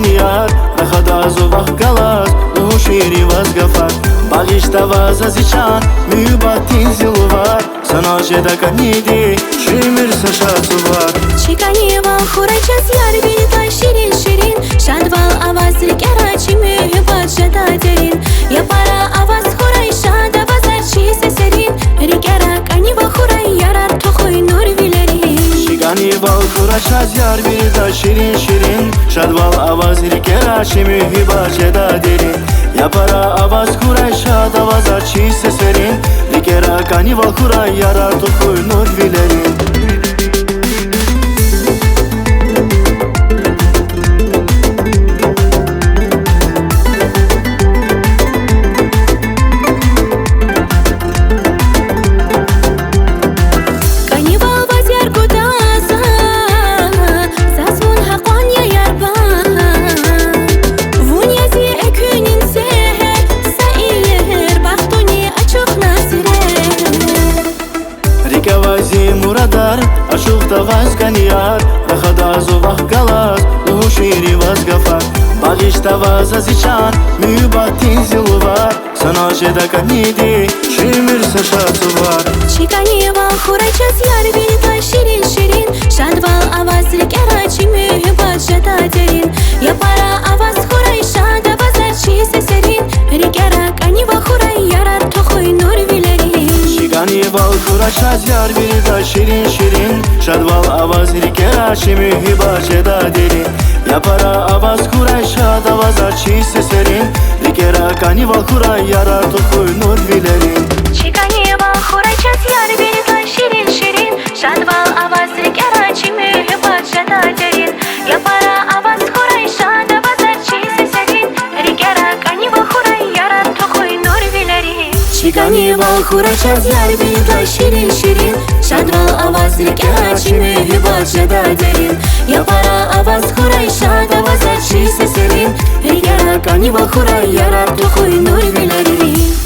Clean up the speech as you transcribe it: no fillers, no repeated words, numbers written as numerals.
ганияр рахадазу вахгалас ушири вазгафар багиштаваз азичан мюбатин зилувар саножеда каниди шимир сашацувар чиканива хурачас яр бита ширин ширин шадвал аваз рикерачи мюбат жада дерин я пара аваз хурай шада базар чисе серин рикера канива хурай ярар тухуй нур вилерин чиканива хурачас яр бита ширин ширин шадвал аваз рикерачи мюбат жада дерин я пара аваз хурай шада базар чисе серин рикера канива хурай ярар тухуй нур вилерин мурадар ашухта вазганияр рахадазу вахгалас ушири вазгафар багишта вазазичан мюбатин зилувар саножеда каниди шимир сашацувар чиканива хурачас яр бита ширин ширин шадвал аваз рикерачи мюбат жада дерин я пара аваз хурай шада базар чисе серин рикера канива хурай ярар тухуй нур вилерин чиканива хурачас яр бита ширин ширин шадвал аваз рикерачи мюбат жада дерин я пара аваз хурай шада базар чисе серин рикера канива хурай ярар тухуй нур вилерин чиканива хурачас яр бита ширин ширин шадвал аваз рикерачи мюбат жада дерин я пара аваз хурай шада базар чисе серин рикера канива хурай ярар тухуй нур вилерин чиканива хурачас яр бита ширин ширин шадвал аваз рикерачи мюбат жада дерин я пара аваз хурай шада базар чисе серин рикера канива хурай ярар тухуй нур вилерин